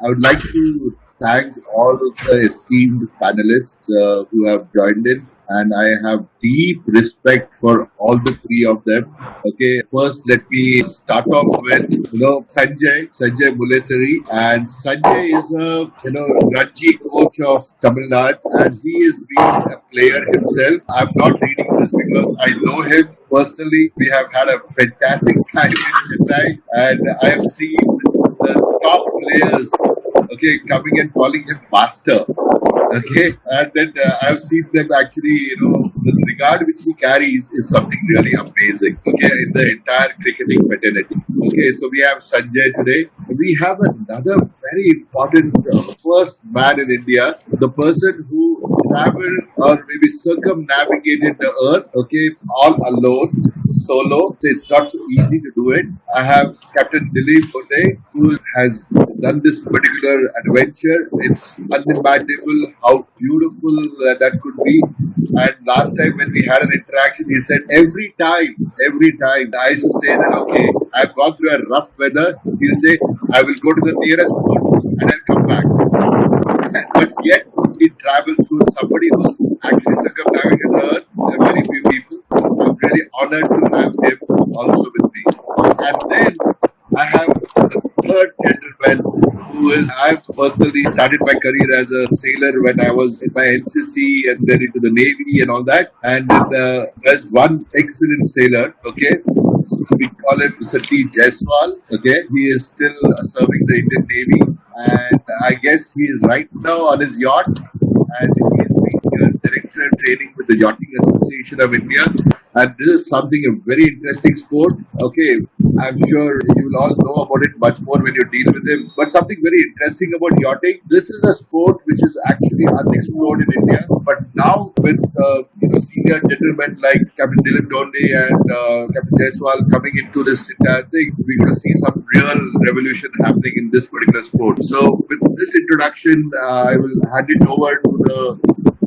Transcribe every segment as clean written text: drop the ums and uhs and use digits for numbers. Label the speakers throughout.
Speaker 1: I would like to thank all of the esteemed panelists who have joined in. And I have deep respect for all the three of them. Okay, first let me start off with Sanjay Mullaseri, and Sanjay is a Ranji coach of Tamil Nadu, and he is being a player himself. I'm not reading this because I know him personally. We have had a fantastic time in Chennai, and I have seen the top players coming and calling him master. Okay, and then I've seen them actually, the regard which he carries is something really amazing. Okay, in the entire cricketing fraternity. Okay, so we have Sanjay today. We have another very important first man in India, the person who traveled or maybe circumnavigated the earth, all alone, solo. So it's not so easy to do it. I have Captain Dilip Dhonde, who has done this particular adventure. It's unimaginable how beautiful that could be. And last time when we had an interaction, he said every time, I used to say that, I've gone through a rough weather. He'll say, I will go to the nearest port and I'll come back. But yet, he traveled through somebody who's actually circumnavigated the earth. There are very few people. I'm really honored to have him also with me. And then I have the third gentleman I personally started my career as a sailor when I was in my NCC and then into the Navy and all that. And there's one excellent sailor, we call him Sanjay Jaiswal, he is still serving the Indian Navy. And I guess he is right now on his yacht and he is being director of training with the Yachting Association of India. And this is something a very interesting sport. I'm sure you will all know about it much more when you deal with him. But something very interesting about yachting, this is a sport which is actually unexplored in India. But now with senior gentlemen like Captain Dilip Dhonde and Captain Jaiswal coming into this entire thing, we're going to see some real revolution happening in this particular sport. So with this introduction, I will hand it over to the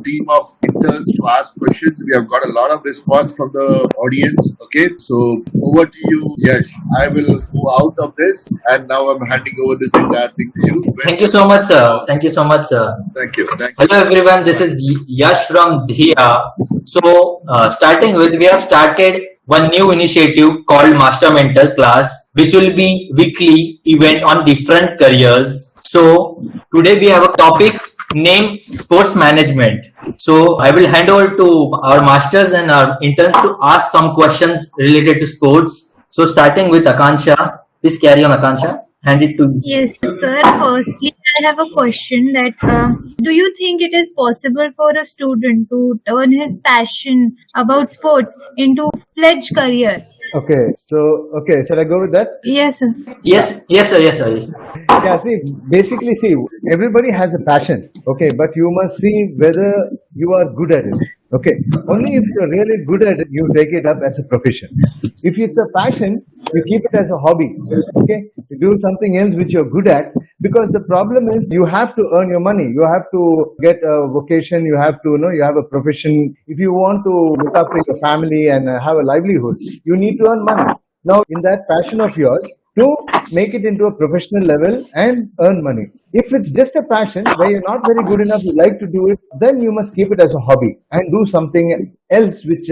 Speaker 1: team of interns to ask questions. We have got a lot of response from the audience. So over to you, Yash. I will move out of this, and now I'm handing over this entire thing to you.
Speaker 2: Thank you so much, sir. Thank you so much, sir.
Speaker 1: Thank you.
Speaker 2: Hello, everyone. This is Yash from Dheya. So, starting with, we have started one new initiative called Master Mentor Class, which will be weekly event on different careers. So, today we have a topic named Sports Management. So, I will hand over to our masters and our interns to ask some questions related to sports. So, starting with Akansha. Please carry on, Akansha. Hand it to you.
Speaker 3: Yes, sir. Firstly, I have a question that do you think it is possible for a student to turn his passion about sports into fledged career?
Speaker 4: Shall I go with that?
Speaker 3: Yes, sir.
Speaker 2: Yes, sir.
Speaker 4: Yeah, basically, everybody has a passion, but you must see whether you are good at it. Only if you're really good at it, you take it up as a profession. If it's a passion, you keep it as a hobby. You do something else which you're good at, because the problem is you have to earn your money. You have to get a vocation. You have to, you have a profession. If you want to look after your family and have a livelihood, you need to earn money. Now, in that passion of yours, to make it into a professional level and earn money. If it's just a passion where you're not very good enough, you like to do it, then you must keep it as a hobby and do something else, which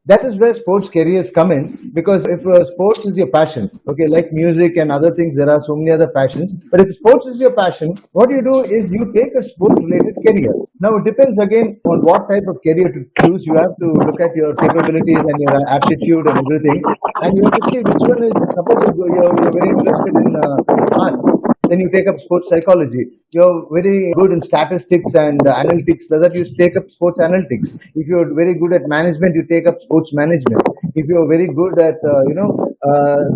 Speaker 4: that is where sports careers come in. Because if sports is your passion, like music and other things, there are so many other passions. But if sports is your passion, what you do is you take a sport-related career. Now, it depends again on what type of career to choose. You have to look at your capabilities and your aptitude and everything. And you have to see which one is, suppose you're very interested in arts, then you take up sports psychology. You're very good in statistics and analytics, that you take up sports analytics. If you're very good at management, you take up sports management. If you're very good at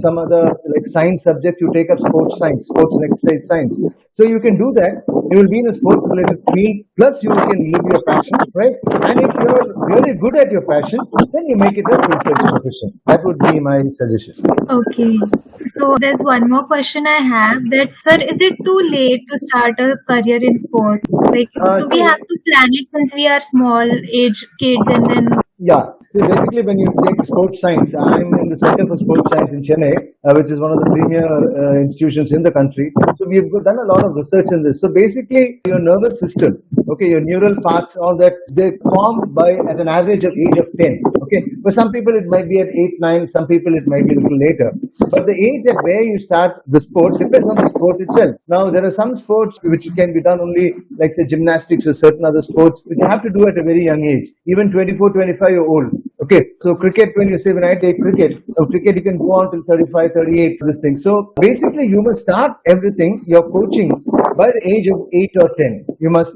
Speaker 4: some other like science subject, you take up sports science, sports and exercise science. So you can do that. You will be in a sports related field, plus you can live your passion, right? And if you're really good at your passion, then you make it a full-fledged profession. That would be my suggestion.
Speaker 3: Okay. So there's one more question I have, that sir, is it too late to start a career in sport? Like, do we have to plan it since we are small age kids and then?
Speaker 4: Yeah. So basically, when you take sports science, I'm in the Center for Sports Science in Chennai, which is one of the premier institutions in the country. So we've done a lot of research in this. So basically, your nervous system, okay, your neural paths, all that, they form by at an average of age of 10. Okay, for some people it might be at 8, 9. Some people it might be a little later. But the age at where you start the sport depends on the sport itself. Now there are some sports which can be done only, like say gymnastics or certain other sports, which you have to do at a very young age, even 24, 25-year-old. Okay, so cricket, when you say, when I take cricket, cricket you can go on till 35, 38, this thing. So basically you must start everything, your coaching, by the age of 8 or 10. You must,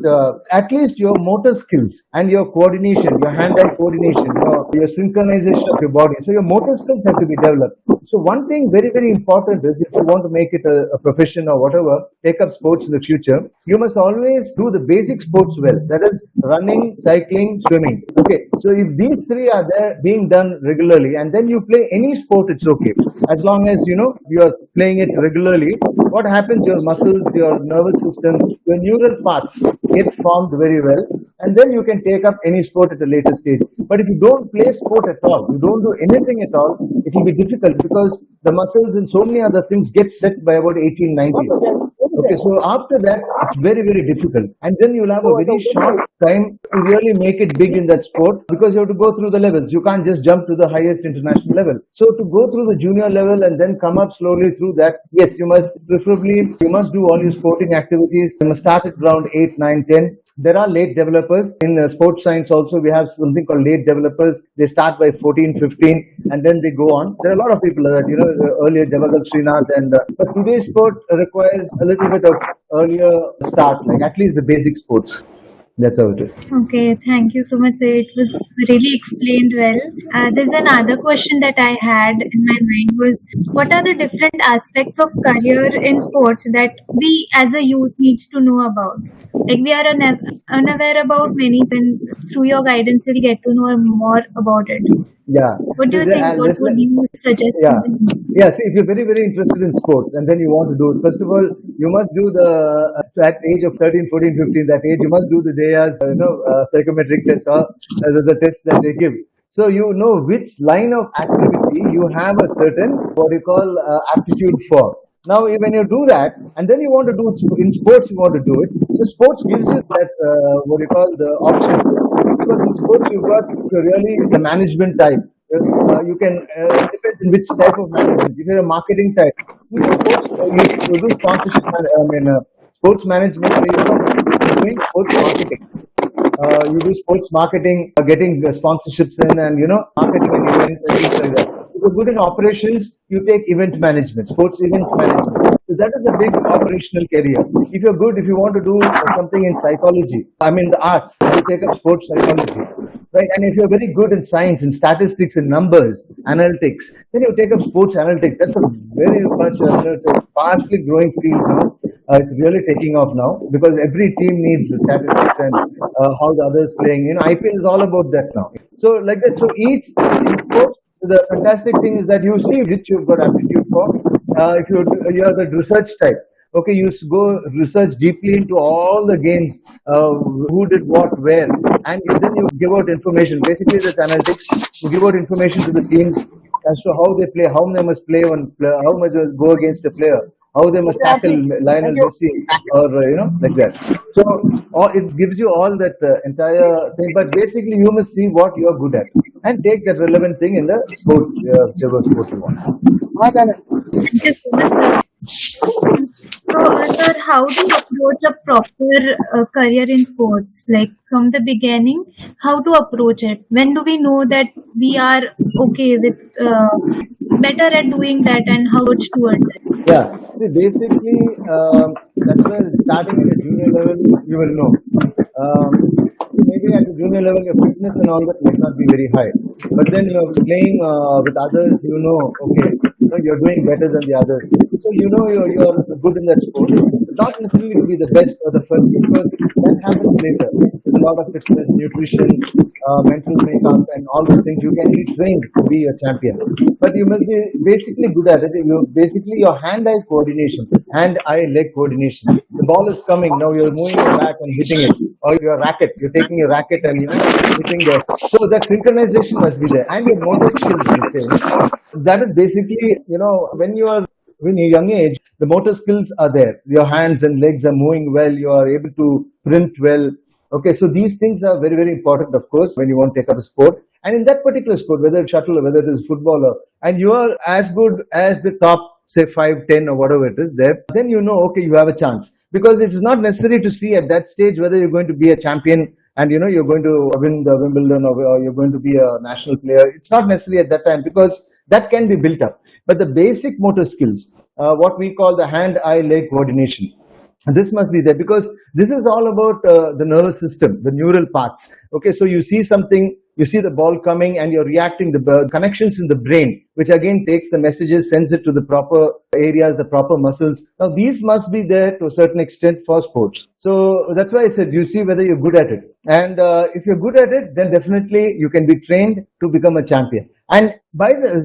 Speaker 4: at least your motor skills and your coordination, your hand-eye coordination, your synchronization of your body. So your motor skills have to be developed. So one thing very, very important is, if you want to make it a profession or whatever, take up sports in the future, you must always do the basic sports well. That is running, cycling, swimming. Okay, so if these three are there being done regularly, and then you play any sport, it's okay. As long as you are playing it regularly, what happens, your muscles, your nervous system, your neural paths get formed very well, and then you can take up any sport at a later stage. But if you don't play sport at all, you don't do anything at all, it will be difficult, because the muscles and so many other things get set by about 18, 19. Okay, so after that, it's very, very difficult. And then you'll have a very short time to really make it big in that sport, because you have to go through the levels. You can't just jump to the highest international level. So to go through the junior level and then come up slowly through that, yes, you must do all your sporting activities. You must start at around 8, 9, 10. There are late developers. In sports science also, we have something called late developers. They start by 14, 15, and then they go on. There are a lot of people that, earlier Javagal Srinath, but today's sport requires a little bit of earlier start, like at least the basic sports. That's how it is.
Speaker 3: Okay, thank you so much, sir. It was really explained well. There's another question that I had in my mind was, what are the different aspects of career in sports that we as a youth needs to know about? Like, we are unaware about many, and through your guidance we'll get to know more about it.
Speaker 4: Yeah.
Speaker 3: What do you think? What would you suggest?
Speaker 4: Yeah. See, if you're very, very interested in sports and then you want to do it, first of all, you must do at age of 13, 14, 15, that age, you must do the Dheya's, psychometric test, or the test that they give. So you know which line of activity you have a certain, what you call, aptitude for. Now, when you do that, and then you want to do it in sports, you want to do it. So sports gives you that, what you call, the options. Because in sports, you've got really the management type. You can, it depends on which type of management. If you're a marketing type, you do sponsorship, sports management, you're doing sports marketing. You do sports marketing, getting sponsorships in, and marketing and events and things like that. If you're good in operations, you take event management, sports events management. So that is a big operational career. If you're good, if you want to do something in psychology, the arts, you take up sports psychology, right? And if you're very good in science, in statistics, in numbers, analytics, then you take up sports analytics. That's a very much, it's a fastly growing field now. It's really taking off now, because every team needs statistics and how the others playing. IPL is all about that now. So like that. So each sports, the fantastic thing is that you see which you've got aptitude for. If you're the research type, okay, you go research deeply into all the games, who did what, where, and then you give out information. Basically, that's analytics. You give out information to the teams as to how they play, how they must play how much go against a player, how they must tackle Lionel Messi, or like that. So it gives you all that entire thing. But basically, you must see what you are good at and take that relevant thing in the sport, whichever sport you want.
Speaker 3: Thank you so much, sir. So, sir, how do you approach a proper career in sports? Like, from the beginning, how to approach it? When do we know that we are okay with better at doing that, and how much towards it?
Speaker 4: Yeah, see, basically, that's where starting at a junior level, you will know. Maybe at the junior level, your fitness and all that might not be very high. But then you're playing with others, okay, you're doing better than the others. So you're good in that sport. Not necessarily to be the best or the first, because that happens later. With a lot of fitness, nutrition, mental makeup, and all those things, you can be trained to be a champion. But you must be basically good at it. Your hand-eye coordination, hand-eye leg coordination. The ball is coming, now you're moving it back and hitting it. or your racket. You're taking your racket and hitting there. So that synchronization must be there, and your motor skills will change. That is basically when you're young age, the motor skills are there. Your hands and legs are moving well. You are able to print well. Okay, so these things are very, very important, of course, when you want to take up a sport. And in that particular sport, whether it's shuttle or whether it is football, and you are as good as the top, say 5, 10 or whatever it is there, then okay, you have a chance. Because it is not necessary to see at that stage whether you're going to be a champion and you're going to win the Wimbledon or you're going to be a national player. It's not necessary at that time, because that can be built up. But the basic motor skills, what we call the hand-eye leg coordination, this must be there, because this is all about the nervous system, the neural paths. Okay, so you see something, you see the ball coming and you're reacting, the connections in the brain, which again takes the messages, sends it to the proper areas, the proper muscles. Now these must be there to a certain extent for sports. So that's why I said, you see whether you're good at it. And if you're good at it, then definitely you can be trained to become a champion. And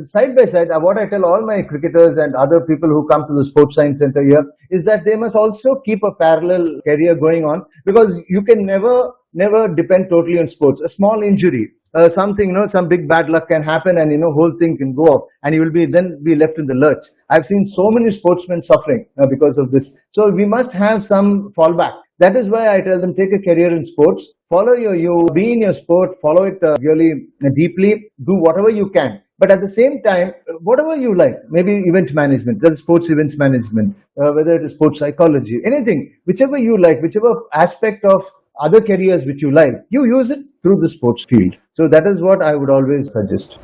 Speaker 4: side by side, what I tell all my cricketers and other people who come to the Sports Science Center here is that they must also keep a parallel career going on, because you can never depend totally on sports. A small injury, something, some big bad luck can happen, and whole thing can go off, and you will then be left in the lurch. I've seen so many sportsmen suffering because of this. So we must have some fallback. That is why I tell them, take a career in sports, follow you be in your sport, follow it really deeply, do whatever you can. But at the same time, whatever you like, maybe event management, whether sports events management, whether it is sports psychology, anything, whichever you like, whichever aspect of other careers which you like, you use it through the sports field. So that is what I would always suggest.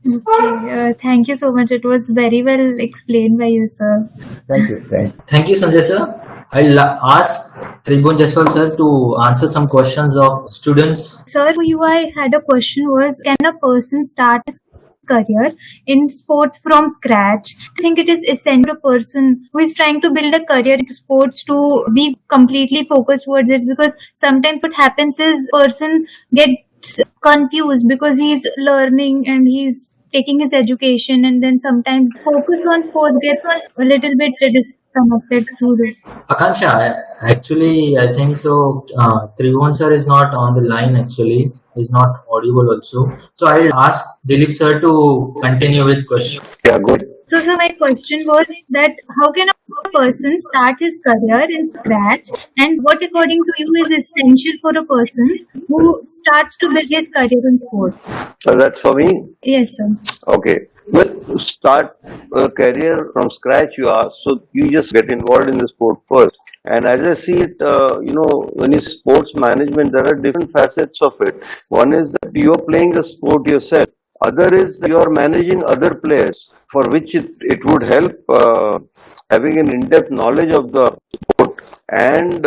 Speaker 3: Okay, thank you so much. It was very well explained by you, sir.
Speaker 4: Thank you. Thanks.
Speaker 2: Thank you, Sanjay sir. I'll ask Tribhuvan Jaiswal sir to answer some questions of students.
Speaker 3: Sir, I had a question was, can a person start his career in sports from scratch? I think it is essential a person who is trying to build a career in sports to be completely focused towards it, because sometimes what happens is person gets confused because he's learning and he's taking his education, and then sometimes focus on sports gets a little bit disconnected through it.
Speaker 2: Akansha, actually, I think so. Tribhuvan sir is not on the line actually. He's not audible also. So I'll ask Dilip sir to continue with question.
Speaker 5: Yeah, good.
Speaker 3: So my question was that how can a person start his career in scratch, and what according to you is essential for a person who starts to build his career in sports?
Speaker 5: So that's for me?
Speaker 3: Yes, sir.
Speaker 5: Okay. Well, start a career from scratch, you ask. So you just get involved in the sport first. And as I see it, when it's sports management, there are different facets of it. One is that you're playing the sport yourself. Other is that you're managing other players, for which it would help having an in-depth knowledge of the sport and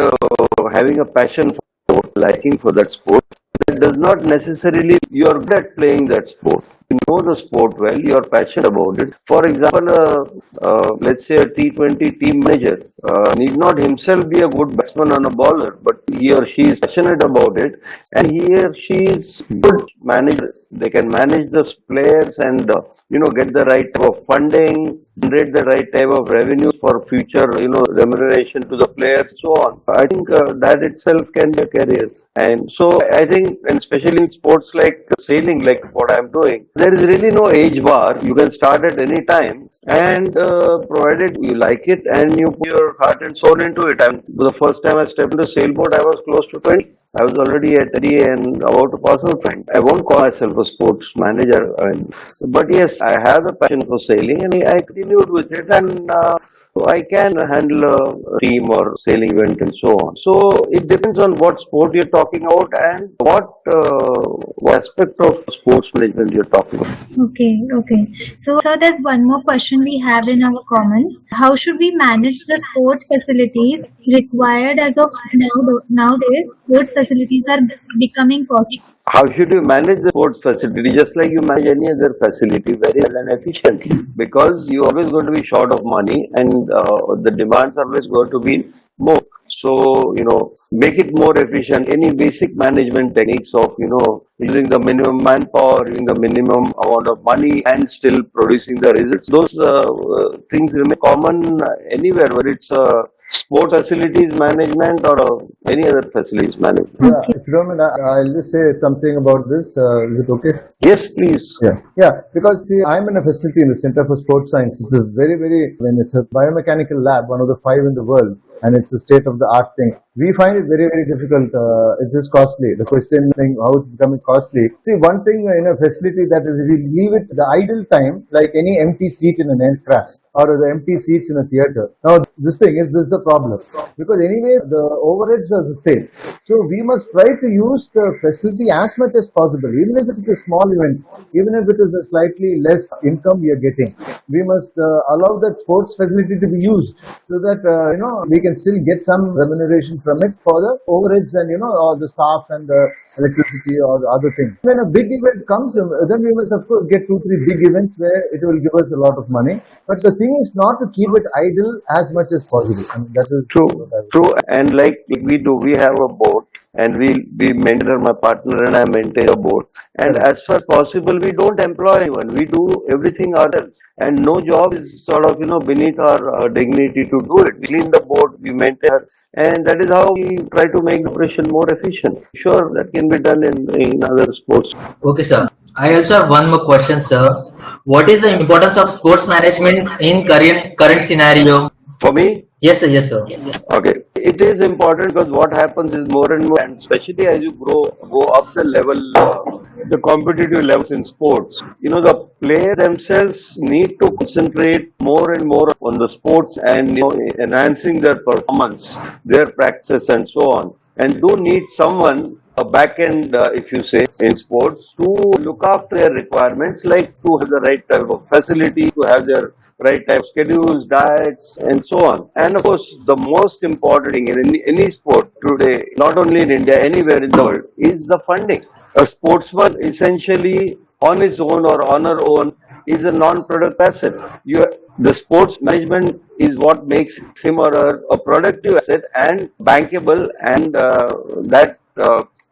Speaker 5: having a passion for sport, liking for that sport. It does not necessarily you're good at playing that sport. You know the sport well, you're passionate about it. For example, let's say a T20 team manager need not himself be a good batsman or a bowler, but he or she is passionate about it, and he or she is good manager. They can manage the players and get the right type of funding, generate the right type of revenue for future remuneration to the players, so on. I think that itself can be a career. And so I think, and especially in sports like sailing, like what I'm doing, there is really no age bar. You can start at any time, and provided you like it and you put your heart and soul into it. And the first time I stepped into sailboat, I was close to 20. I was already at 30 and about to pass out. I won't call myself a sports manager, but yes, I have the passion for sailing, and I continued with it, and so I can handle a team or sailing event and so on. So it depends on what sport you're talking about and what aspect of sports management you're talking about.
Speaker 3: Okay. So there's one more question we have in our comments. How should we manage the sports facilities required as of nowadays? Sports facilities are becoming costly.
Speaker 5: How should you manage the sports facility? Just like you manage any other facility, very well and efficiently, because you're always going to be short of money, and the demands are always going to be more. So, make it more efficient. Any basic management techniques of, using the minimum manpower, using the minimum amount of money, and still producing the results. Those things remain common anywhere, whether it's a sports facilities management or any other facilities management?
Speaker 4: Yeah, if you don't mind, I'll just say something about this. Is it okay?
Speaker 5: Yes, please.
Speaker 4: Yeah, because see, I'm in a facility in the Center for Sports Science. It's a it's a biomechanical lab, one of the 5 in the world, and it's a state-of-the-art thing. We find it very, very difficult. It is costly. The question saying how it's becoming costly. See, one thing in a facility that is, if you leave it the idle time, like any empty seat in an aircraft or the empty seats in a theater. Now, this is the problem. Because anyway, the overheads are the same. So, we must try to use the facility as much as possible. Even if it is a small event, even if it is a slightly less income we are getting, we must allow that sports facility to be used so that, we can still get some remuneration from it for the overheads and, all the staff and the electricity or the other things. When a big event comes, then we must of course get 2-3 big events where it will give us a lot of money. But the thing is not to keep it idle as much as possible. I mean, that is
Speaker 5: True. And like we do, we have a boat and we maintain, my partner and I maintain a boat. And as far as possible, we don't employ anyone. We do everything ourselves. And no job is sort of, beneath our dignity to do it. We clean the boat, we maintain her. And that is how we try to make the operation more efficient. Sure, that can be done in other sports.
Speaker 2: Okay, sir. I also have one more question, sir. What is the importance of sports management in current scenario?
Speaker 5: For me?
Speaker 2: Yes, sir. Yes, sir.
Speaker 5: Okay. It is important because what happens is more and more, and especially as you go up the level, the competitive levels in sports, the players themselves need to concentrate more and more on the sports and, enhancing their performance, their practice and so on. And do need someone, a back end, if you say, in sports, to look after their requirements, like to have the right type of facility, to have their right type of schedules, diets, and so on. And of course, the most important thing in any sport today, not only in India, anywhere in the world, is the funding. A sportsman essentially on his own or on her own is a non-product asset. The sports management is what makes him or her a productive asset and bankable, and that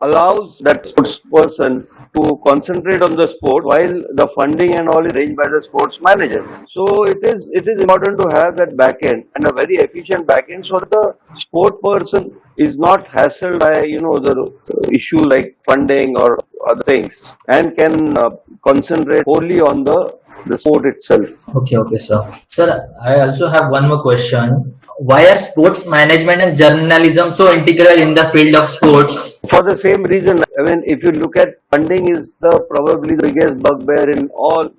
Speaker 5: allows that sports person to concentrate on the sport while the funding and all is arranged by the sports manager. So it is important to have that back end and a very efficient back end so that the sport person is not hassled by the issue like funding or other things and can concentrate wholly on the sport itself.
Speaker 2: Okay, sir. Sir, I also have one more question. Why are sports management and journalism so integral in the field of sports?
Speaker 5: For the same reason, I mean, if you look at funding is probably the biggest bugbear in all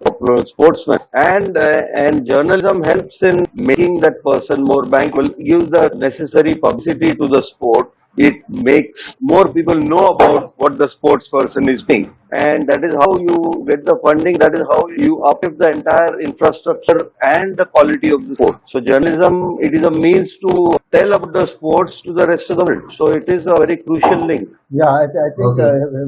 Speaker 5: sportsmen, and journalism helps in making that person more bankable, gives the necessary publicity to the sport. It makes more people know about what the sports person is doing. And that is how you get the funding. That is how you uplift the entire infrastructure and the quality of the sport. So journalism, it is a means to tell about the sports to the rest of the world. So it is a very crucial link.
Speaker 4: Yeah, I think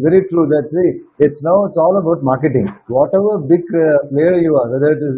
Speaker 4: very true. That's it. It's all about marketing. Whatever big player you are, whether it is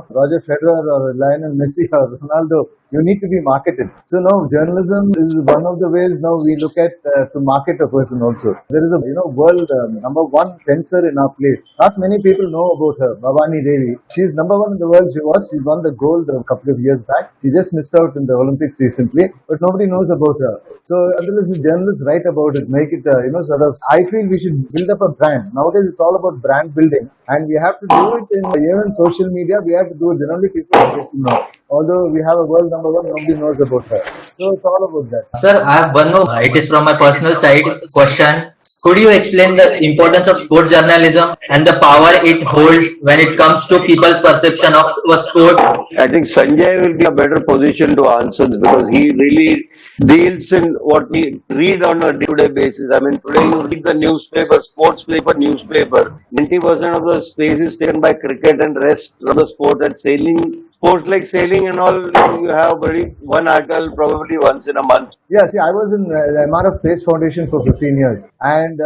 Speaker 4: Roger Federer or Lionel Messi or Ronaldo, you need to be marketed. So now journalism is one of the ways now we look at to market a person also. There is a world number one fencer in our place. Not many people know about her, Bhavani Devi. She's number one in the world. She won the gold a couple of years back. She just missed out in the Olympics recently, but nobody knows about her. So unless the journalists write about it, make it sort of. I feel we should build up a brand. Nowadays it's all about brand building, and we have to do it in even social media. We have to do it. Then only people get to know. Although we have a world number one, nobody knows about her. So it's all about that.
Speaker 2: Sir, I have one more. It is from my personal side question. Could you explain the importance of sports journalism and the power it holds when it comes to people's perception of a sport?
Speaker 5: I think Sanjay will be a better position to answer this because he really deals in what we read on a day-to-day basis. I mean, today you read the newspaper, sports paper, newspaper. 90% of the space is taken by cricket and rest of the sport and sailing. Sports like sailing and all, you have one article probably once in a month.
Speaker 4: Yeah, see, I was in the MRF Space Foundation for 15 years, and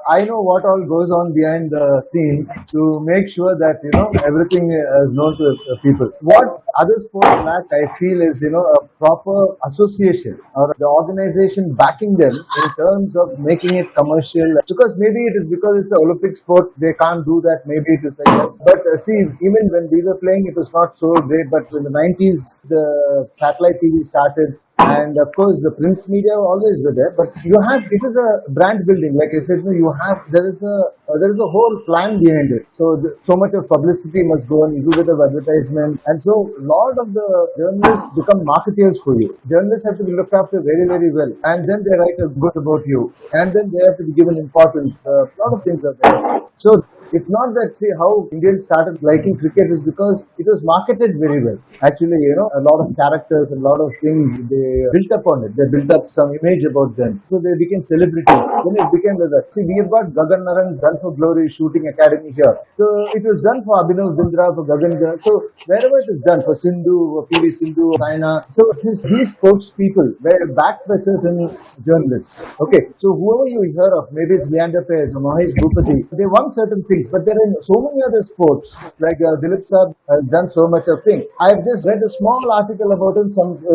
Speaker 4: I know what all goes on behind the scenes to make sure that everything is known to people. What other sports lack, I feel, is a proper association, or the organization backing them in terms of making it commercial. Because maybe it is because it's an Olympic sport, they can't do that. Maybe it is like that. But see, even when we were playing, it was not so great. But in the 90s, the satellite TV started. And of course, the print media always were there, but it is a brand building. Like I said, there is a whole plan behind it. So so much of publicity must go on, you do with the advertisement, and so a lot of the journalists become marketeers for you. Journalists have to be looked after very, very well, and then they write a good about you, and then they have to be given importance. A lot of things are there. So it's not that, see, how Indians started liking cricket is because it was marketed very well. Actually, a lot of characters and a lot of things, they built up on it. They built up some image about them. So they became celebrities. Then it became like that. See, we have got Gagan Naran's Run for Glory shooting academy here. So it was done for Abhinav Bindra, for Gagan Jar. So wherever it is done, for Sindhu, for PV Sindhu, China. So these sports people were backed by certain journalists. Okay, so whoever you hear of, maybe it's Leander Paes or Mahesh Bhupati, they won certain things, but there are so many other sports, like Dilip Saab has done so much of things. I've just read a small article about him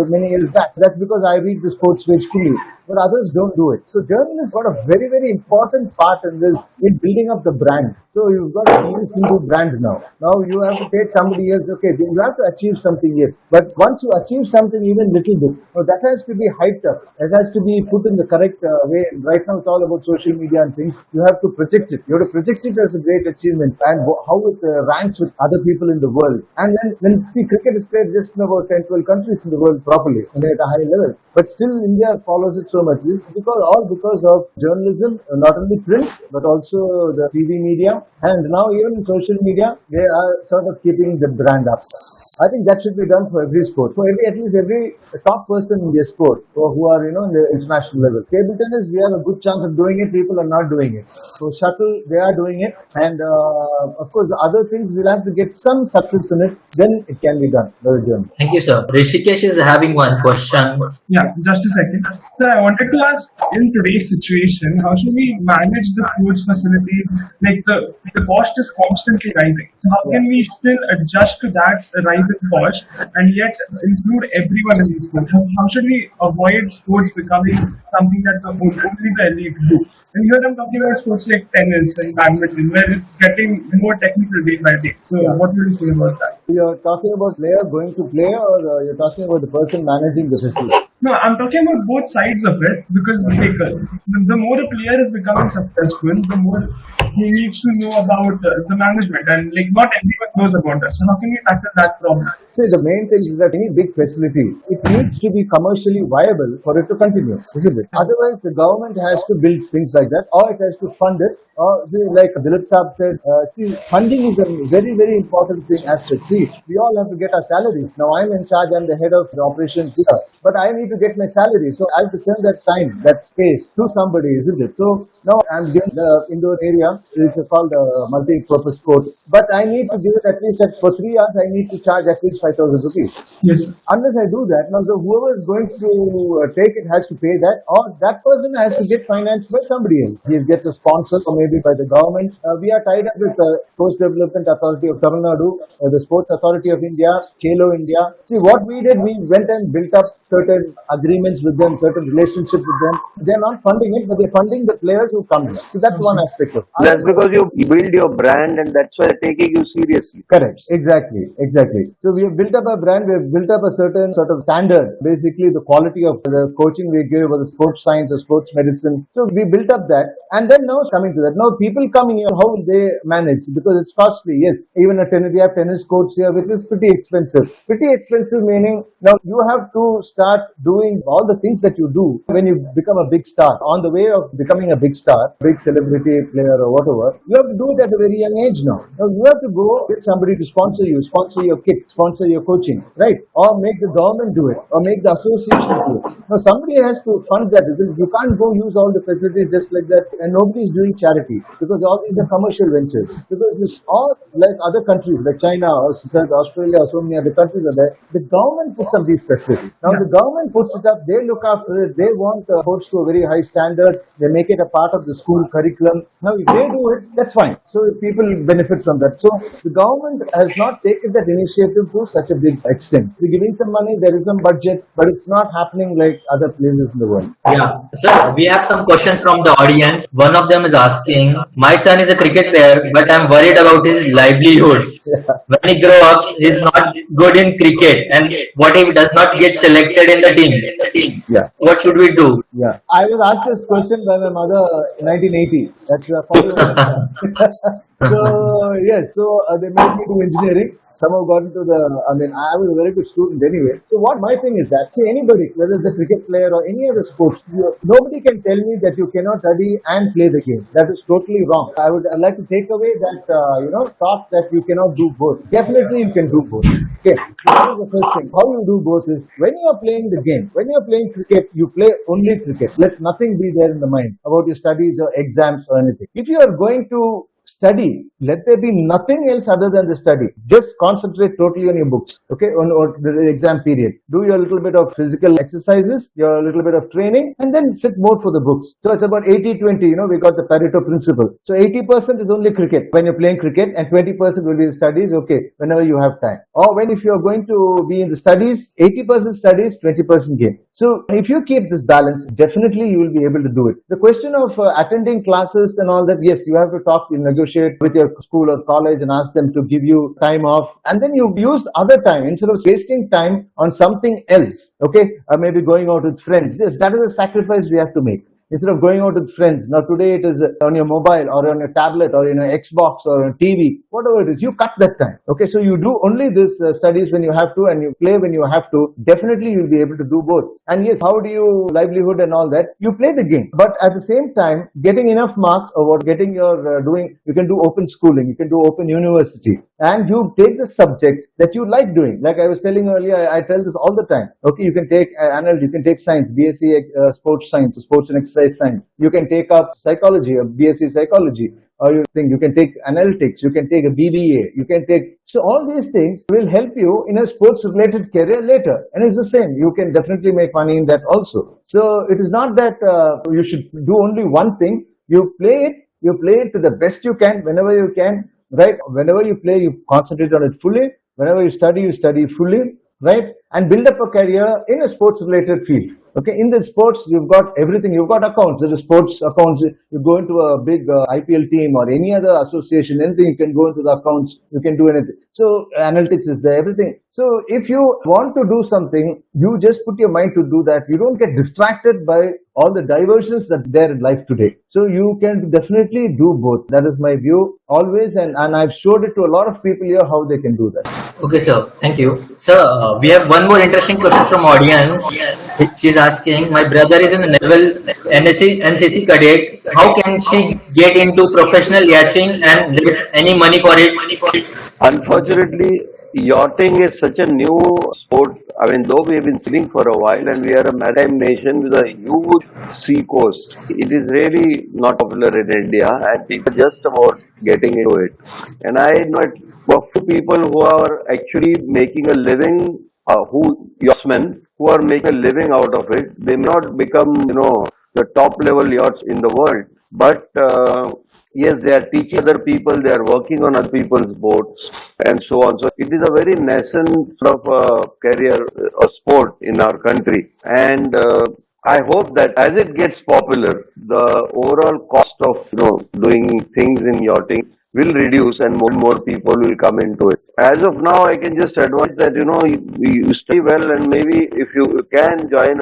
Speaker 4: many years back. That's because I read the sports page fully, but others don't do it. So journalists got a very, very important part in this, in building up the brand. So you've got a new brand now. Now you have to take somebody else. Okay, you have to achieve something, yes. But once you achieve something, even little bit, that has to be hyped up. It has to be put in the correct way. And right now it's all about social media and things. You have to project it. You have to project it as a great achievement and how it ranks with other people in the world. And then see, cricket is played just in about 10, 12 countries in the world properly and at a high level. But still India follows it so much. This is because of journalism, not only print, but also the TV media. And now even social media, they are sort of keeping the brand up. I think that should be done for every sport. For at least every top person in their sport, or who are in the international level. Table tennis, we have a good chance of doing it. People are not doing it. So shuttle, they are doing it, and of course the other things will have to get some success in it. Then it can be done. Very good.
Speaker 2: Thank you, sir. Rishikesh is having one question.
Speaker 6: Yeah, just a second. Sir, I wanted to ask, in today's situation, how should we manage the sports facilities? Like the cost is constantly rising. So how can we still adjust to that rise in cost and yet include everyone in these sports? How should we avoid sports becoming something that only the elite do? And here I'm talking about sports like tennis and badminton, where it's getting more technical day by day. So what do you say about that?
Speaker 4: You're talking about player going to play, or you're talking about the person managing the facility?
Speaker 6: No, I'm talking about both sides of it, because like, the more a player is becoming successful, the more he needs to know about the management, and like not everyone knows about that. So how can we tackle that problem?
Speaker 4: See, the main thing is that any big facility, it needs to be commercially viable for it to continue, isn't it? Otherwise, the government has to build things like that, or it has to fund it. Or like Dilip Saab said, see, funding is a very, very important thing aspect. See, we all have to get our salaries. Now I'm in charge, I'm the head of the operations here, but I need to get my salary. So I have to send that time, that space to somebody, isn't it? So now I'm given the indoor area, it's called a multi-purpose court, but I need to give it at least for 3 hours, I need to charge at least 5,000 rupees.
Speaker 6: Yes, sir.
Speaker 4: Unless I do that, now so whoever is going to take it has to pay that, or that person has to get financed by somebody else. He gets a sponsor, or maybe by the government. We are tied up with the Sports Development Authority of Tamil Nadu, the Sports Authority of India, Khelo India. See, what we did, we went and built up certain agreements with them, certain relationships with them. They're not funding it, but they're funding the players who come here. So that's one aspect of it.
Speaker 5: That's because you build your brand, and that's why they're taking you seriously.
Speaker 4: Correct. Exactly. So we have built up a brand, we have built up a certain sort of standard, basically the quality of the coaching we give, or the sports science or sports medicine. So we built up that, and then now coming to that. Now people coming here, how will they manage? Because it's costly, yes. Even we have tennis courts here, which is pretty expensive. Pretty expensive meaning, now you have to start doing all the things that you do when you become a big star. On the way of becoming a big star, big celebrity player or whatever, you have to do it at a very young age now. Now you have to go get somebody to sponsor you, sponsor your kit, sponsor your coaching, right? Or make the government do it, or make the association do it. Now somebody has to fund that. You can't go use all the facilities just like that, and nobody is doing charity, because all these are commercial ventures. Because it's all like other countries like China or Australia or so many other countries are there. The government puts up these facilities. Now the government puts it up, they look after it, they want sports to a very high standard, they make it a part of the school curriculum. Now, if they do it, that's fine. So people benefit from that. So the government has not taken that initiative to such a big extent. They're giving some money, there is some budget, but it's not happening like other places in the world.
Speaker 2: Yeah. Sir, we have some questions from the audience. One of them is asking, my son is a cricket player, but I'm worried about his livelihoods. When he grows up, he's not good in cricket. And what if he does not get selected in the team?
Speaker 4: Yeah.
Speaker 2: What should we do?
Speaker 4: Yeah, I was asked this question by my mother in 1980. That's so yes, they made me do engineering. Some have got into I was a very good student anyway. So what my thing is that, see, anybody, whether it's a cricket player or any other sports, nobody can tell me that you cannot study and play the game. That is totally wrong. I'd like to take away that, thought that you cannot do both. Definitely you can do both. Okay, that is the first thing. How you do both is, when you are playing the game, when you are playing cricket, you play only cricket. Let nothing be there in the mind about your studies or exams or anything. If you are going to study, let there be nothing else other than the study. Just concentrate totally on your books, okay, on the exam period. Do your little bit of physical exercises, your little bit of training, and then sit more for the books. So it's about 80-20, we got the Pareto principle. So 80% is only cricket when you're playing cricket, and 20% will be the studies, okay, whenever you have time. Or when if you're going to be in the studies, 80% studies, 20% game. So if you keep this balance, definitely you will be able to do it. The question of attending classes and all that, yes, you have to talk, negotiate with your school or college and ask them to give you time off, and then you use the other time instead of wasting time on something else, okay, or maybe going out with friends. Yes, that is a sacrifice we have to make. Instead of going out with friends, now today it is on your mobile or on your tablet or in an Xbox or on TV, whatever it is, you cut that time. Okay, so you do only this studies when you have to, and you play when you have to. Definitely you'll be able to do both. And yes, how do you livelihood and all that? You play the game, but at the same time, getting enough marks or what getting your you can do open schooling, you can do open university, and you take the subject that you like doing. Like I was telling earlier, I tell this all the time. Okay, you can take you can take science, BSc sports science, sports and exercise science. You can take up psychology, a BSc psychology, or you can take analytics, you can take a BBA, you can take, so all these things will help you in a sports related career later. And it's the same, you can definitely make money in that also. So it is not that you should do only one thing. You play it to the best you can, whenever you can, right? Whenever you play, you concentrate on it fully. Whenever you study fully, right? And build up a career in a sports related field. Okay, in the sports, you've got everything. You've got accounts. There is sports accounts. You go into a big IPL team or any other association, anything, you can go into the accounts. You can do anything. So analytics is there, everything. So if you want to do something, you just put your mind to do that. You don't get distracted by all the diversions that are there in life today. So you can definitely do both. That is my view always, and I've showed it to a lot of people here how they can do that.
Speaker 2: Okay, sir. Thank you. Sir, we have one more interesting question from audience. She is asking, my brother is in the Naval NCC cadet. How can she get into professional yachting and there is any money for it?
Speaker 5: Unfortunately, yachting is such a new sport. I mean, though we have been sailing for a while and we are a maritime nation with a huge sea coast, it is really not popular in India and people are just about getting into it. And I know a few people who are actually making a living, yachtsmen who are making a living out of it. They may not become, the top level yachts in the world, but yes, they are teaching other people, they are working on other people's boats and so on. So it is a very nascent sort of career or sport in our country. And I hope that as it gets popular, the overall cost of doing things in yachting will reduce and more people will come into it. As of now, I can just advise that, you study well and maybe if you can join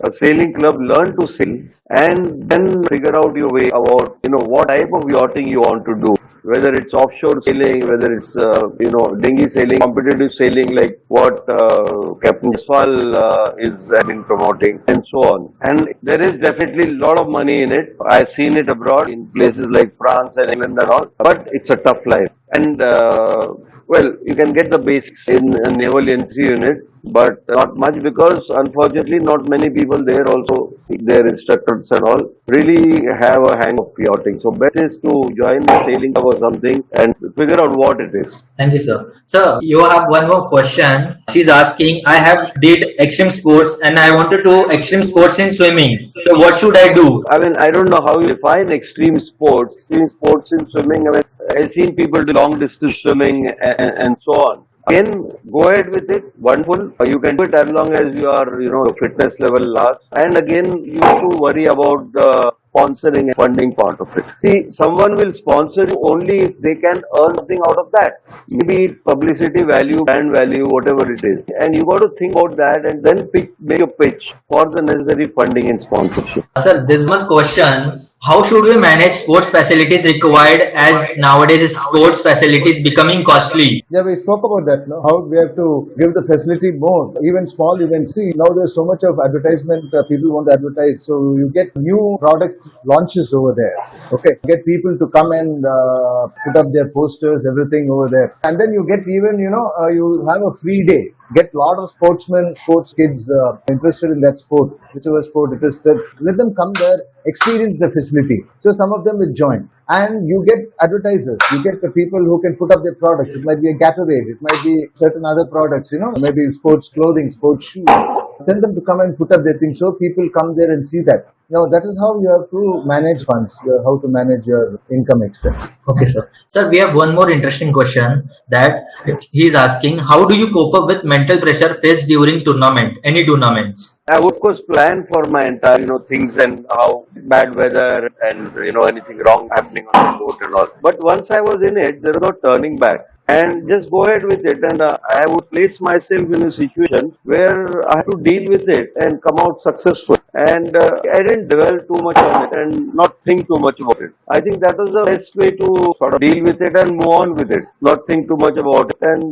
Speaker 5: a sailing club, learn to sail and then figure out your way about, what type of yachting you want to do. Whether it's offshore sailing, whether it's, dinghy sailing, competitive sailing like what Captain Jaiswal is been promoting and so on. And there is definitely a lot of money in it. I've seen it abroad in places like France and England and all. But it's a tough life. And, you can get the basics in a naval NC unit. but not much because unfortunately not many people there also, their instructors and all, really have a hang of yachting. So best is to join the sailing club or something and figure out what it is.
Speaker 2: Thank you, sir. Sir, you have one more question. She's asking, I have did extreme sports and I wanted to extreme sports in swimming. So what should I do?
Speaker 5: I mean, I don't know how you define extreme sports. Extreme sports in swimming, I mean, I've seen people do long distance swimming and so on. Again, go ahead with it. Wonderful. You can do it as long as your fitness level lasts. And again, you have to worry about the sponsoring and funding part of it. See, someone will sponsor you only if they can earn something out of that. Maybe publicity value, brand value, whatever it is. And you got to think about that and then make a pitch for the necessary funding and sponsorship.
Speaker 2: Sir, this one question. How should we manage sports facilities required as nowadays sports facilities becoming costly?
Speaker 4: Yeah, we spoke about that, no? How we have to give the facility more, even small events. See, now there's so much of advertisement, people want to advertise, so you get new product launches over there. Okay, get people to come and put up their posters, everything over there. And then you get even, you have a free day. Get a lot of sportsmen, sports kids interested in that sport, whichever sport it is. Let them come there, experience the facility. So some of them will join. And you get advertisers, you get the people who can put up their products. It might be a Gatorade, it might be certain other products, maybe sports clothing, sports shoes. Tell them to come and put up their things so people come there and see that. That is how you have to manage funds, how to manage your income expense.
Speaker 2: Okay, sir. Sir, we have one more interesting question that he's asking. How do you cope up with mental pressure faced during any tournaments?
Speaker 5: I would, of course, plan for my entire, things and how bad weather and, anything wrong happening on the boat and all. But once I was in it, there was no turning back. And just go ahead with it. And I would place myself in a situation where I have to deal with it and come out successful. And I didn't dwell too much on it and not think too much about it. I think that was the best way to sort of deal with it and move on with it. Not think too much about it and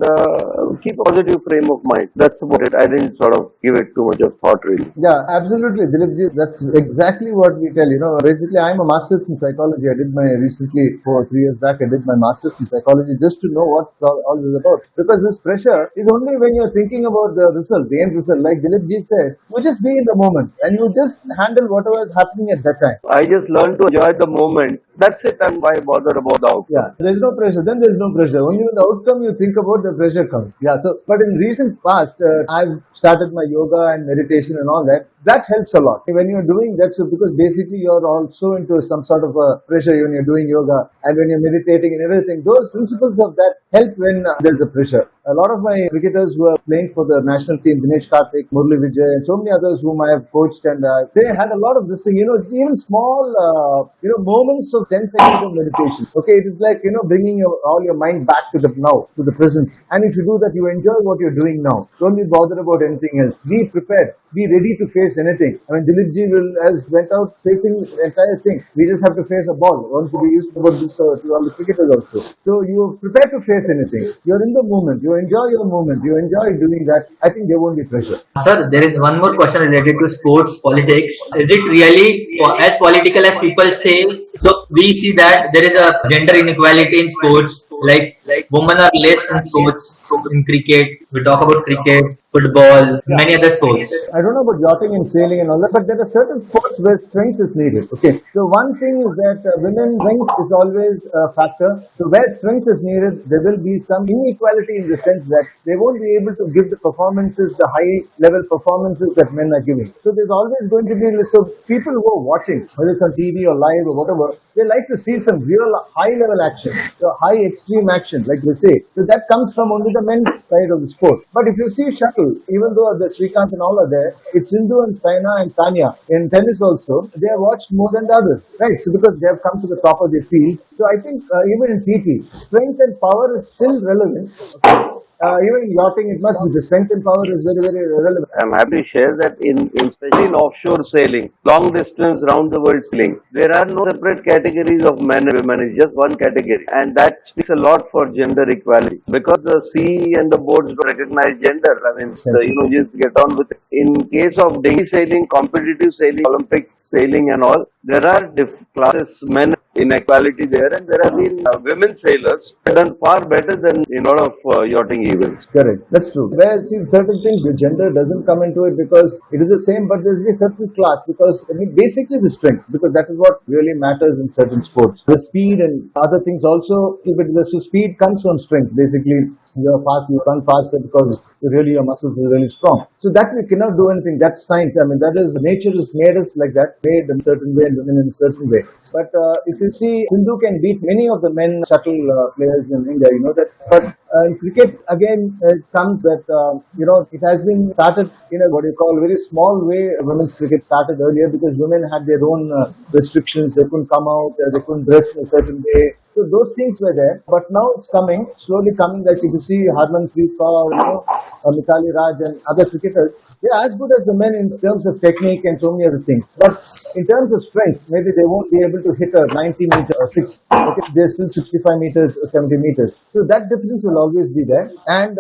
Speaker 5: keep a positive frame of mind. That's about it. I didn't sort of give it too much of thought really.
Speaker 4: Yeah, absolutely, Dilipji. That's exactly what we tell. Basically, I'm a master's in psychology. I did recently, 3 years back, I did my master's in psychology just to know what all this is about. Because this pressure is only when you're thinking about the result, the end result. Like Dilipji said, you just be in the moment and you just handle whatever is happening at that time.
Speaker 5: I just learned to enjoy the moment. That's it. And why bother about the outcome?
Speaker 4: Yeah, there's no pressure. Then there's no pressure. Only when the outcome you think about, the pressure comes. Yeah. So, but in recent past, I've started my yoga and meditation and all that. That helps a lot. When you're doing that, so because basically you're also into some sort of a pressure when you're doing yoga and when you're meditating and everything. Those principles of that help when there's a pressure. A lot of my cricketers who are playing for the national team, Dinesh Karthik, Murli Vijay, and so many others whom I have coached, and they had a lot of this thing. Even small, moments of 10 seconds of meditation. Okay, it is like bringing all your mind back to the now, to the present. And if you do that, you enjoy what you're doing now. Don't be bothered about anything else. Be prepared. Be ready to face anything. I mean, Dilipji has went out facing the entire thing. We just have to face a ball. Once we used about this to all the cricketers also. So you are prepared to face anything. You're in the moment. You enjoy your moment. You enjoy doing that. I think there won't be pressure.
Speaker 2: Sir, there is one more question related to sports politics. Is it really as political as people say? So we see that there is a gender inequality in sports. Like women are less in sports, in cricket. We talk about cricket, football, many other sports.
Speaker 4: I don't know about yachting and sailing and all that, but there are certain sports where strength is needed. Okay, so one thing is that women's strength is always a factor. So where strength is needed, there will be some inequality in the sense that they won't be able to give the performances, the high-level performances that men are giving. So there's always going to be so people who are watching, whether it's on TV or live or whatever, they like to see some real high-level action, so high extreme action, like they say. So that comes from only the men's side of the sport. But if you see shuttle, even though the Srikanth and all are there, it's Sindhu and Saina and Sanya. In tennis also, they are watched more than the others, right? So because they have come to the top of their field. So I think even in TT, strength and power is still relevant. Okay. Even in yachting, it must be the strength and power is very, very relevant.
Speaker 5: I'm happy to share that especially in offshore sailing, long distance round the world sailing, there are no separate categories of men and women. It's just one category, and that speaks a lot for gender equality because the sea and the boats don't recognize gender. I mean, just get on with it. In case of dinghy sailing, competitive sailing, Olympic sailing, and all, there are classes, men inequality there, and there have been women sailors who have done far better than in a lot of yachting events.
Speaker 4: Correct. That's true. Whereas in certain things, the gender doesn't come into it because it is the same, but there's a certain class because I mean, basically the strength, because that is what really matters in certain sports. The speed and other things also, but the speed comes from strength. Basically, you're fast, you run faster because really your muscles are really strong. So that we cannot do anything. That's science. I mean, that is nature has made us like that, made in a certain way and women in a certain way. But if you see, Sindhu can beat many of the men shuttle players in India. You know that. But in cricket, again, it comes that it has been started in a what you call very small way. Women's cricket started earlier because women had their own restrictions. They couldn't come out. They couldn't dress in a certain way. So those things were there, but now it's coming, slowly coming. Like if you see Harmanpreet Kaur, Mithali Raj and other cricketers, they are as good as the men in terms of technique and so many other things. But in terms of strength, maybe they won't be able to hit a 90 meter or 6. Okay, they're still 65 meters or 70 meters. So that difference will always be there. And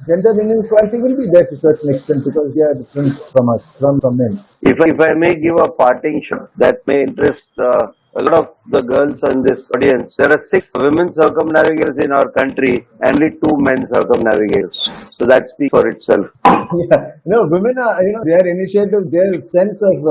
Speaker 4: gender inequality will be there to a certain extent because they are different from us, from men.
Speaker 5: If I may give a parting shot that may interest a lot of the girls in this audience, there are 6 women circumnavigators in our country and only 2 men circumnavigators. So that speaks for itself.
Speaker 4: Yeah, women are, their initiative, their sense of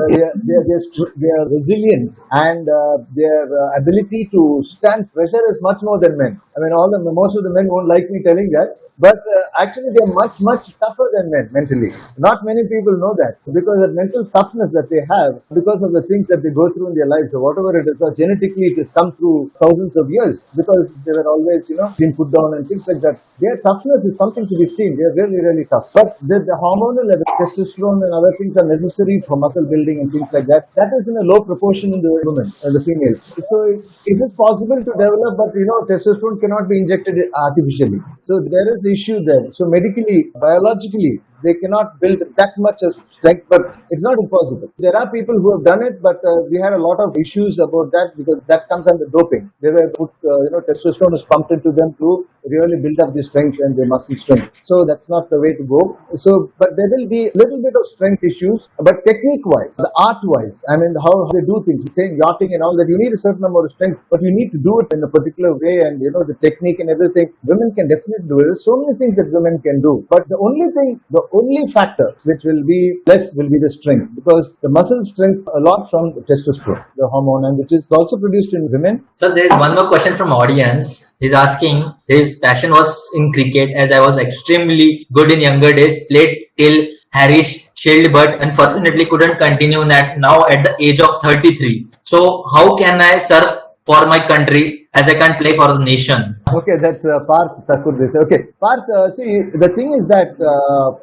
Speaker 4: their resilience and their ability to stand pressure is much more than men. I mean, most of the men won't like me telling that. But actually, they are much, much tougher than men mentally. Not many people know that because the mental toughness that they have, because of the things that they go through in their lives or whatever it is, or genetically it has come through thousands of years because they were always, being put down and things like that. Their toughness is something to be seen. They are really, really tough. But the hormonal level, testosterone and other things are necessary for muscle building and things like that. That is in a low proportion in the women and the females. So it is possible to develop, but testosterone cannot be injected artificially. So there is issue there. So medically, biologically, they cannot build that much of strength, but it's not impossible. There are people who have done it, but we had a lot of issues about that because that comes under doping. They were put, testosterone is pumped into them to really build up the strength and the muscle strength. So that's not the way to go. So, but there will be a little bit of strength issues, but technique-wise, the art-wise, I mean, how they do things, saying yachting and all that, you need a certain amount of strength, but you need to do it in a particular way and, the technique and everything. Women can definitely do it. There's so many things that women can do, but the only factor which will be less will be the strength because the muscle strength a lot from the testosterone, the hormone, and which is also produced in women.
Speaker 2: So there is one more question from audience. He's asking, his passion was in cricket as I was extremely good in younger days, played till Harris Shield, but unfortunately couldn't continue that now at the age of 33. So how can I serve for my country as I can't play for the nation?
Speaker 4: Okay, that's Parth Thakur. Okay, Parth, see, the thing is that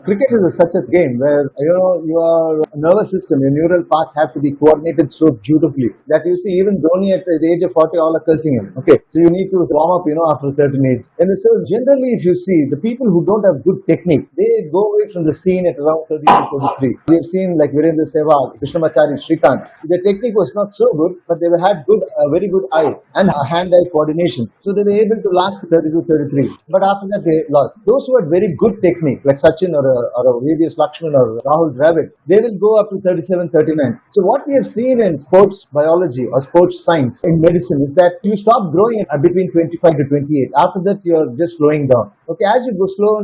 Speaker 4: cricket is such a game where, your nervous system, your neural paths have to be coordinated so beautifully that you see even Dhoni at the age of 40, all are cursing him. Okay, so you need to warm up, after a certain age. And so generally, if you see, the people who don't have good technique, they go away from the scene at around 30 to 33. We have seen like Virendra Sehwag, Krishnamacharya, Srikanth. Their technique was not so good, but they had very good eye and hand-eye coordination. So they were able to last 32, 33. But after that, they lost. Those who had very good technique, like Sachin or a VVS Lakshman or Rahul Dravid, they will go up to 37, 39. So what we have seen in sports biology or sports science in medicine is that you stop growing between 25 to 28. After that, you're just slowing down. Okay, as you go slower,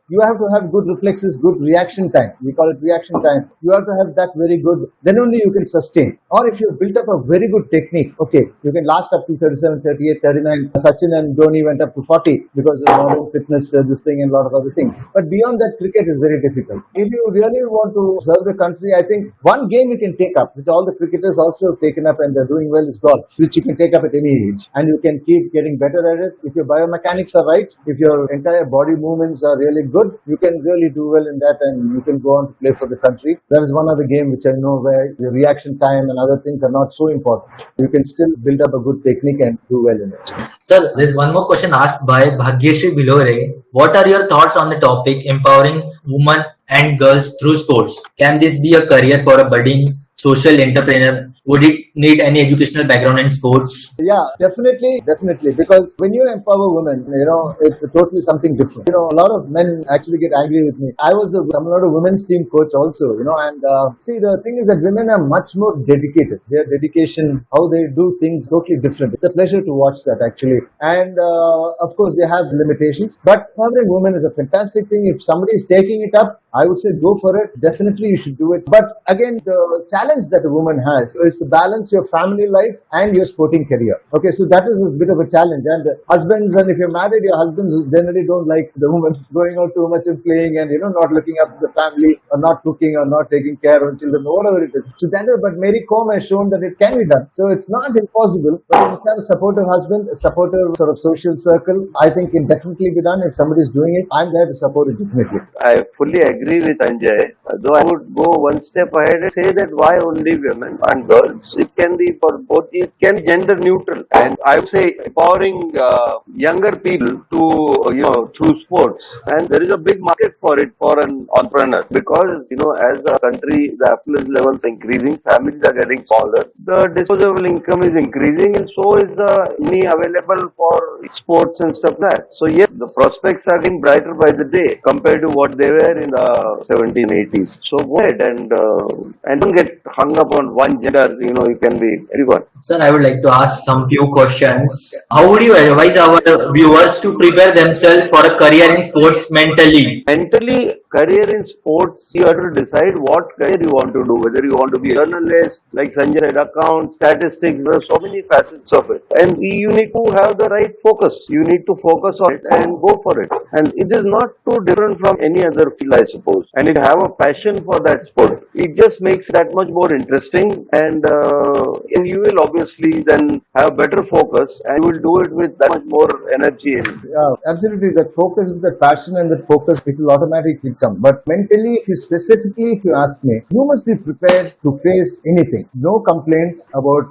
Speaker 4: you have to have good reflexes, good reaction time. We call it reaction time. You have to have that very good. Then only you can sustain. Or if you've built up a very good technique, okay, you can last up to 37, 38, 39. Sachin and Dhoni went up to 40 because of modern fitness, this thing and a lot of other things. But beyond that, cricket is very difficult. If you really want to serve the country, I think one game you can take up, which all the cricketers also have taken up and they're doing well, is golf, which you can take up at any age. And you can keep getting better at it. If your biomechanics are right, if your entire body movements are really good, you can really do well in that and you can go on to play for the country. That is one other game which I know where the reaction time and other things are not so important. You can still build up a good technique and do well in it.
Speaker 2: Sir, there's one more question asked by Bhagyeshri Bilore. What are your thoughts on the topic empowering women and girls through sports? Can this be a career for a budding social entrepreneur would it need any educational background in sports?
Speaker 4: Yeah, definitely. Because when you empower women, it's totally something different. A lot of men actually get angry with me. I was the Tamil Nadu women's team coach also, and see, the thing is that women are much more dedicated. Their dedication, how they do things, totally different. It's a pleasure to watch that actually. And of course, they have limitations. But empowering women is a fantastic thing. If somebody is taking it up, I would say go for it. Definitely you should do it. But again, the challenge that a woman has is to balance your family life and your sporting career. Okay, so that is a bit of a challenge. And husbands, and if you're married, your husbands generally don't like the woman going out too much and playing and not looking after the family or not cooking or not taking care of children or whatever it is. So that is, but Mary Kom has shown that it can be done. So it's not impossible, but you must have a supportive husband, a supportive sort of social circle. I think it can definitely be done. If somebody is doing it, I'm there to support it definitely.
Speaker 5: I fully agree with Sanjay, though I would go one step ahead and say that why only women and girls? It can be for both, it can be gender neutral. And I would say empowering younger people to, through sports. And there is a big market for it for an entrepreneur because, as the country, the affluence levels are increasing, families are getting smaller, the disposable income is increasing, and so is the money available for sports and stuff like that. So yes, the prospects are getting brighter by the day compared to what they were in the 1780s. So go ahead and don't get hung up on one gender. You can be everyone.
Speaker 2: Sir, I would like to ask some few questions. How would you advise our viewers to prepare themselves for a career in sports mentally?
Speaker 5: Mentally, career in sports, you have to decide what career you want to do. Whether you want to be a journalist, like Sanjay said, account, statistics, there are so many facets of it. And you need to have the right focus. You need to focus on it and go for it. And it is not too different from any other field, I suppose. And if you have a passion for that sport, it just makes it that much more interesting. And you will obviously then have better focus and you will do it with that much more energy.
Speaker 4: Yeah, absolutely. That focus, that passion and that focus, it will automatically come. But mentally, if you ask me, you must be prepared to face anything. No complaints about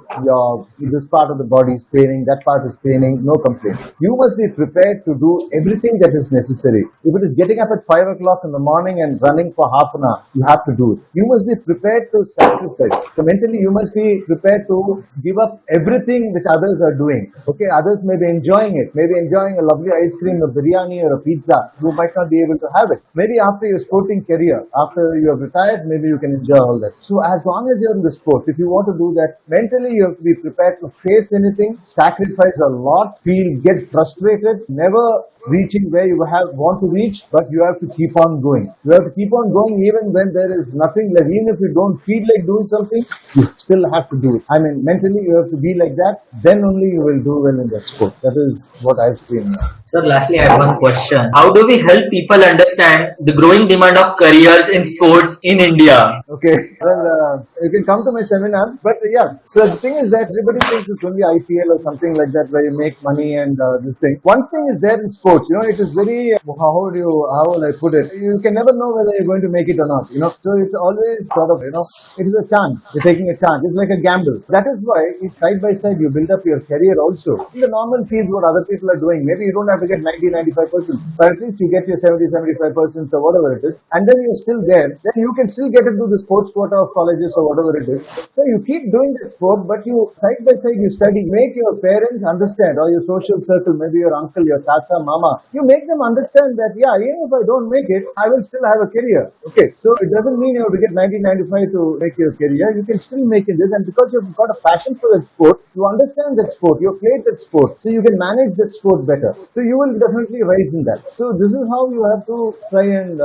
Speaker 4: this part of the body is paining, that part is paining, no complaints. You must be prepared to do everything that is necessary. If it is getting up at 5 o'clock in the morning and running for half an hour, you have to do it. You must be prepared to sacrifice. So mentally, you must be prepared to give up everything that others are doing. Okay, others may be enjoying it, maybe enjoying a lovely ice cream, a biryani or a pizza. You might not be able to have it. Maybe after your sporting career, after you have retired, maybe you can enjoy all that. So as long as you're in the sport, if you want to do that, mentally you have to be prepared to face anything, sacrifice a lot, get frustrated, never reaching where you want to reach, but you have to keep on going. You have to keep on going even when there is nothing left. Even if you don't feel like doing something, you still have to do it. I mean, mentally you have to be like that, then only you will do well in that sport. That is what I've seen.
Speaker 2: Sir, lastly, I have one question. How do we help people understand the growing demand of careers in sports in India?
Speaker 4: Okay, well, you can come to my seminar, but yeah, so the thing is that everybody thinks it's only IPL or something like that where you make money and this thing. One thing is there in sports, it is very, how will I put it? You can never know whether you're going to make it or not, So it's always sort of, it is a chance. You're taking a chance. It's like a gamble. That is why side by side you build up your career also. In the normal field, what other people are doing, maybe you don't have to get 90-95%, but at least you get your 70-75% or whatever it is, and then you're still there. Then you can still get into the sports quota of colleges or whatever it is. So you keep doing that sport, but you side by side you study. Make your parents understand, or your social circle, maybe your uncle, your tata, mama. You make them understand that, even if I don't make it, I will still have a career. Okay, so it doesn't mean you have to get 90-95 to make your career. You can still make it this, and because you've got a passion for that sport, you understand that sport, you've played that sport, so you can manage that sport better. So you will definitely rise in that. So this is how you have to try and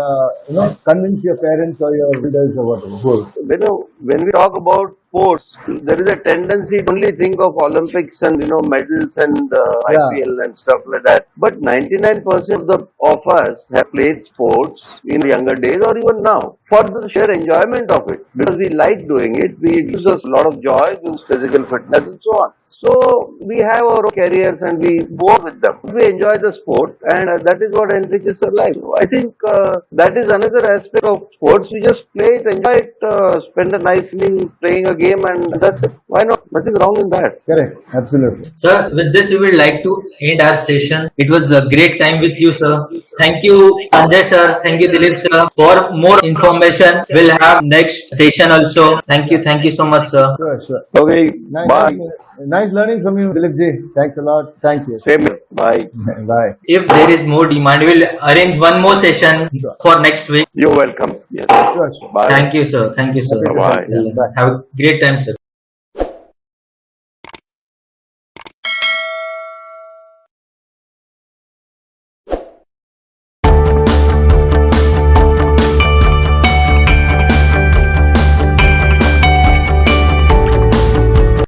Speaker 4: convince your parents or your leaders or whatever.
Speaker 5: When we talk about sports, there is a tendency to only think of Olympics and medals and IPL and stuff like that. But 99% of us have played sports in younger days or even now for the sheer enjoyment of it, because we like doing it. It gives us a lot of joy, gives physical fitness and so on. So we have our careers and we go with them. We enjoy the sport, and that is what enriches our life. I think that is another aspect of sports. We just play it, enjoy it, spend a nice evening playing a game and that's it. Why not? Nothing wrong in that.
Speaker 4: Correct. Absolutely.
Speaker 2: Sir, with this, we would like to end our session. It was a great time with you, sir. Thank you, Sanjay sir. Thank you, Dilip sir. For more information, we'll have next session also. Thank you. Thank you so much, sir.
Speaker 4: Sure.
Speaker 5: Okay, bye.
Speaker 4: Nice learning from you, Dilip ji. Thanks a lot. Thanks. Yes.
Speaker 5: Same here. Bye.
Speaker 4: Bye.
Speaker 2: If there is more demand, we'll arrange one more session for next week.
Speaker 5: You're welcome. Yes.
Speaker 4: Sure.
Speaker 5: Bye.
Speaker 2: Thank you, sir. Thank you, sir.
Speaker 5: Bye-bye.
Speaker 2: Have a great time, sir.